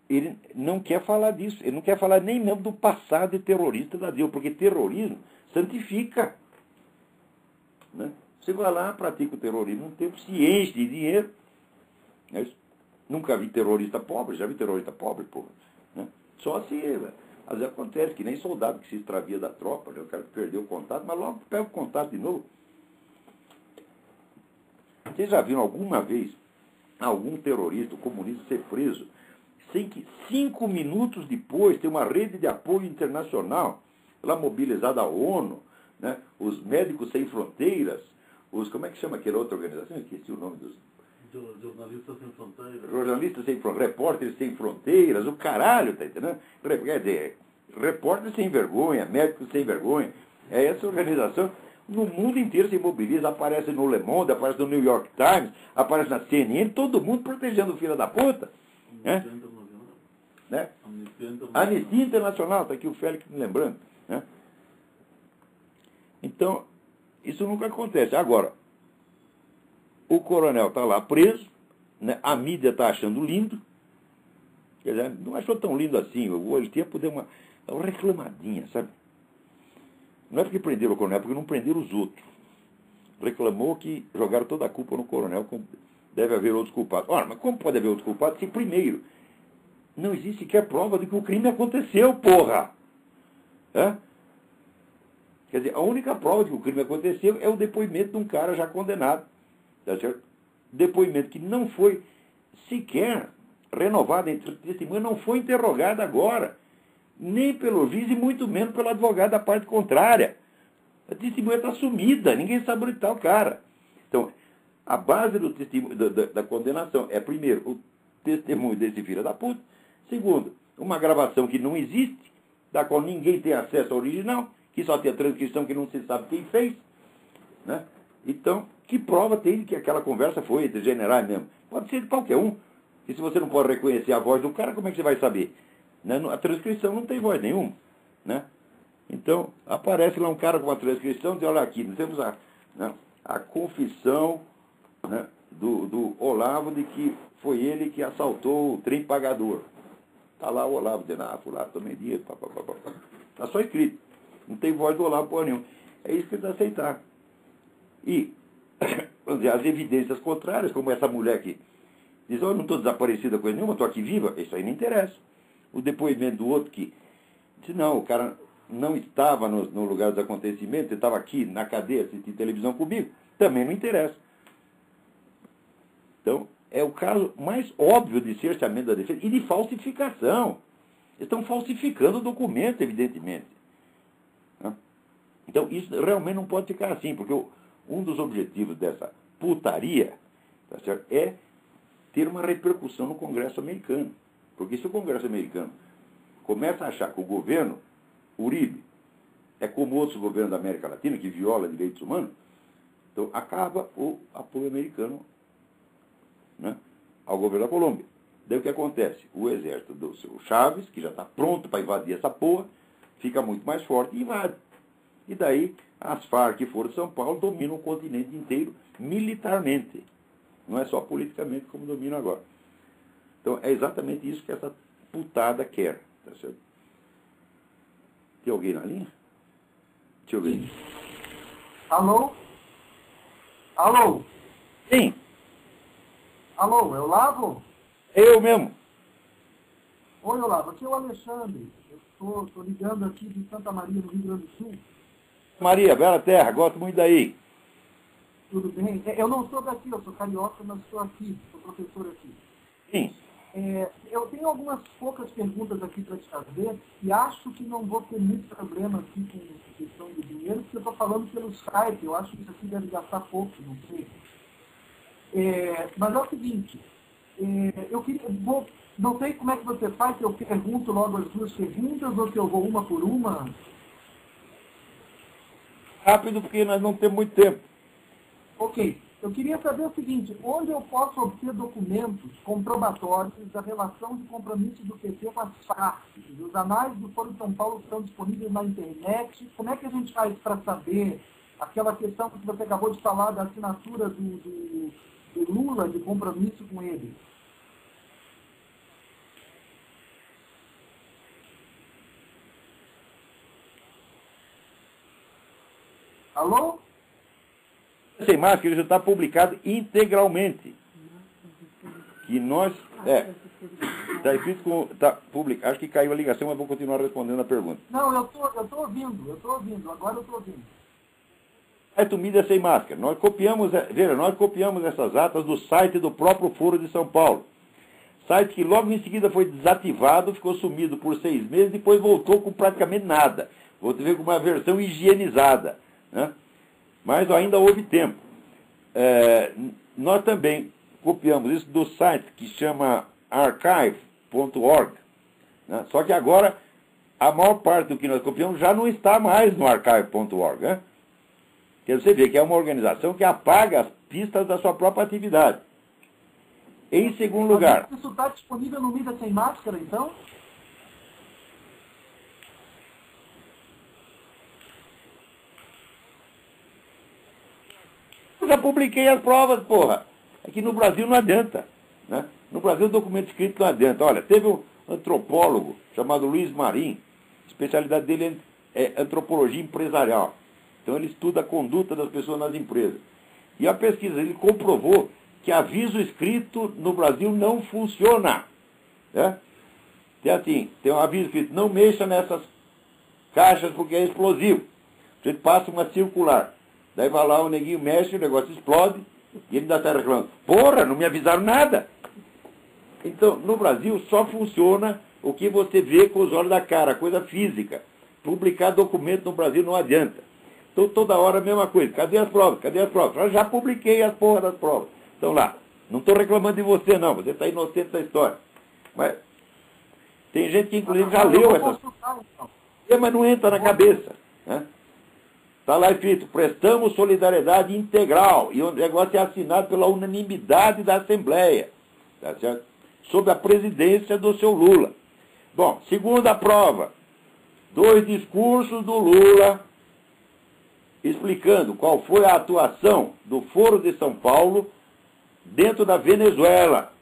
Ele não quer falar disso. Ele não quer falar nem mesmo do passado de terrorista da Dilma, porque terrorismo santifica. Né? Você vai lá, pratica o terrorismo, um tempo se enche de dinheiro. Né? Nunca vi terrorista pobre, já vi terrorista pobre, porra. Né? Só se, às vezes acontece, que nem soldado que se extravia da tropa, né? O cara perdeu o contato, mas logo pega o contato de novo. Vocês já viram alguma vez algum terrorista, comunista ser preso, sem que 5 minutos depois tem uma rede de apoio internacional, lá mobilizada a ONU, né? Os Médicos Sem Fronteiras, como é que chama aquela outra organização? Eu esqueci o nome dos... Jornalistas Sem Fronteiras. Jornalistas Sem Fronteiras, Repórteres Sem Fronteiras, o caralho, tá entendendo? Quer dizer, Repórteres Sem Vergonha, Médicos Sem Vergonha. É essa organização, no mundo inteiro se mobiliza, aparece no Le Monde, aparece no New York Times, aparece na CNN, todo mundo protegendo o filho da puta. Né? Né? Anistia Internacional, está aqui o Félix me lembrando. Né? Então, isso nunca acontece. Agora, o coronel está lá preso, né? A mídia está achando lindo, quer dizer, não achou tão lindo assim, o tempo deu uma reclamadinha, sabe? Não é porque prenderam o coronel, é porque não prenderam os outros. Reclamou que jogaram toda a culpa no coronel, deve haver outros culpados. Ora, mas como pode haver outros culpados se, primeiro, não existe sequer prova de que o crime aconteceu, porra? É? Quer dizer, a única prova de que o crime aconteceu é o depoimento de um cara já condenado. Tá certo? Depoimento que não foi sequer renovado entre testemunha, não foi interrogado agora, nem pelo juiz e muito menos pelo advogado da parte contrária. A testemunha está sumida, ninguém sabe onde está o cara. Então, a base do testemunho, da condenação é, primeiro, o testemunho desse filho da puta, segundo, uma gravação que não existe, da qual ninguém tem acesso ao original, que só tem a transcrição que não se sabe quem fez, né? Então, que prova tem de que aquela conversa foi entre generais mesmo? Pode ser de qualquer um. E se você não pode reconhecer a voz do cara, como é que você vai saber? Né? A transcrição não tem voz nenhuma. Né? Então, aparece lá um cara com uma transcrição e diz, olha aqui, nós temos a confissão, né, do Olavo de que foi ele que assaltou o trem pagador. Está lá o Olavo dizendo, fulano, tomei dinheiro, papapá. Está só escrito. Não tem voz do Olavo porra nenhuma. É isso que eles aceitaram. E, vamos dizer, as evidências contrárias, como essa mulher que diz, eu não estou desaparecida coisa nenhuma, estou aqui viva, isso aí não interessa. O depoimento do outro que diz, não, o cara não estava no lugar dos acontecimentos, ele estava aqui na cadeia assistindo televisão comigo, também não interessa. Então, é o caso mais óbvio de cerceamento da defesa e de falsificação. Eles estão falsificando o documento, evidentemente. Então, isso realmente não pode ficar assim, porque um dos objetivos dessa putaria, tá certo, é ter uma repercussão no Congresso americano. Porque se o Congresso americano começa a achar que o governo Uribe é como outros governos da América Latina, que viola direitos humanos, então acaba o apoio americano, né, ao governo da Colômbia. Daí o que acontece? O exército do seu Chaves, que já está pronto para invadir essa porra, fica muito mais forte e invade. E daí as Farc que foram de São Paulo dominam o continente inteiro militarmente. Não é só politicamente como dominam agora. Então é exatamente isso que essa putada quer. Tá certo? Tem alguém na linha? Deixa eu ver. Alô? Alô? Sim. Alô, é o Olavo? Eu mesmo. Oi, Olavo, aqui é o Alexandre. Eu estou ligando aqui de Santa Maria, no Rio Grande do Sul. Maria, bela terra, gosto muito daí. Tudo bem? Eu não sou daqui, eu sou carioca, mas estou aqui, sou professor aqui. Sim. Eu tenho algumas poucas perguntas aqui para te fazer e acho que não vou ter muito problema aqui com questão de dinheiro, porque eu estou falando pelo Skype, eu acho que isso aqui deve gastar pouco, não sei. Mas é o seguinte, não sei como é que você faz, se eu pergunto logo as duas perguntas ou se eu vou uma por uma. Rápido, porque nós não temos muito tempo. Ok. Eu queria saber o seguinte, onde eu posso obter documentos comprobatórios da relação de compromisso do PT com as Farc? Os anais do Foro de São Paulo estão disponíveis na internet. Como é que a gente faz para saber aquela questão que você acabou de falar da assinatura do Lula de compromisso com ele? Alô? Sem Máscara já está publicado integralmente. Que nós... Está escrito com... Tá publicado. Acho que caiu a ligação, mas vou continuar respondendo a pergunta. Não, eu tô ouvindo, agora eu tô ouvindo. Site Mídia Sem Máscara. Nós copiamos essas atas do site do próprio Foro de São Paulo. Site que logo em seguida foi desativado, ficou sumido por 6 meses, depois voltou com praticamente nada. Vou ver com uma versão higienizada, né? Mas ainda houve tempo. Nós também copiamos isso do site que chama archive.org, né? Só que agora a maior parte do que nós copiamos já não está mais no archive.org, né? Quer você ver que é uma organização que apaga as pistas da sua própria atividade. Em segundo lugar... Isso está disponível no Mídia Sem Máscara, então? Eu já publiquei as provas, porra. Aqui no Brasil não adianta, né? No Brasil o documento escrito não adianta. Olha, teve um antropólogo chamado Luiz Marim, a especialidade dele é antropologia empresarial. Então ele estuda a conduta das pessoas nas empresas. E a pesquisa, ele comprovou que aviso escrito no Brasil não funciona, né? Tem um aviso escrito, não mexa nessas caixas porque é explosivo. Você passa uma circular. Daí vai lá, o neguinho mexe, o negócio explode, e ele ainda está reclamando. Porra, não me avisaram nada. Então, no Brasil só funciona o que você vê com os olhos da cara, coisa física. Publicar documento no Brasil não adianta. Então, toda hora a mesma coisa. Cadê as provas? Cadê as provas? Eu já publiquei as porras das provas. Então lá, não estou reclamando de você não, você está inocente da história. Mas tem gente que inclusive já leu essas coisas, mas não entra na cabeça, né? Está lá escrito, prestamos solidariedade integral, e o negócio é assinado pela unanimidade da Assembleia, tá certo? Sob a presidência do seu Lula. Bom, segunda prova, 2 discursos do Lula explicando qual foi a atuação do Foro de São Paulo dentro da Venezuela.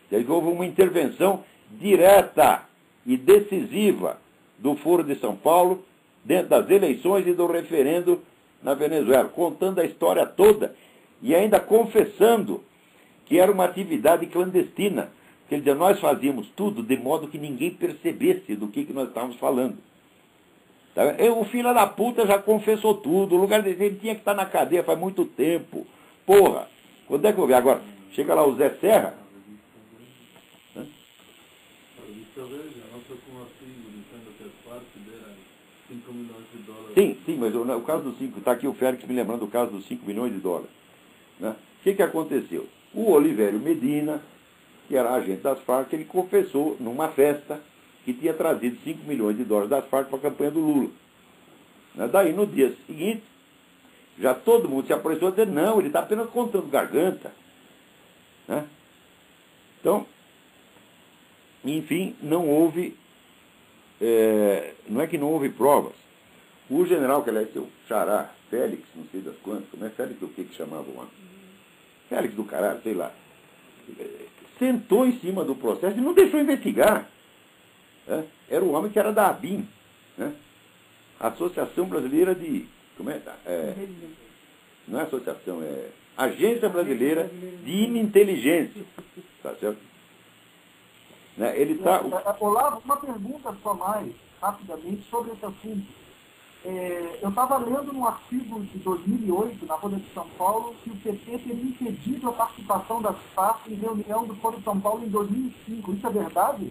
E aí houve uma intervenção direta e decisiva do Foro de São Paulo dentro das eleições e do referendo na Venezuela, contando a história toda e ainda confessando que era uma atividade clandestina. Quer dizer, nós fazíamos tudo de modo que ninguém percebesse do que nós estávamos falando. O filho da puta já confessou tudo, o lugar dele tinha que estar na cadeia faz muito tempo. Porra, quando é que eu vou ver? Agora, chega lá o Zé Serra. A revista Veja, a nossa com artigo dizendo que as partes deram 5 milhões de dólares. Sim, mas o caso dos 5, está aqui o Félix me lembrando do caso dos 5 milhões de dólares. Né? O que aconteceu? O Olivério Medina, que era agente das Farc, ele confessou numa festa que tinha trazido 5 milhões de dólares das Farc para a campanha do Lula. Né? Daí, no dia seguinte, já todo mundo se apressou a dizer, não, ele está apenas contando garganta. Né? Então, enfim, não houve, não é que não houve provas. O general, que aliás, seu xará, Félix, não sei das quantas, como é Félix o que chamava o homem? Félix do caralho, sei lá. Sentou em cima do processo e não deixou investigar. Né? Era o homem que era da ABIN, né? Associação Brasileira de... Como é? Não é associação, é Agência Brasileira de Ininteligência. Tá certo? Né? Ele está... Olavo, uma pergunta só mais, rapidamente, sobre esse assunto. Eu estava lendo num artigo de 2008, na Folha de São Paulo, que o PT teria impedido a participação das Farc em reunião do Foro de São Paulo em 2005. Isso é verdade?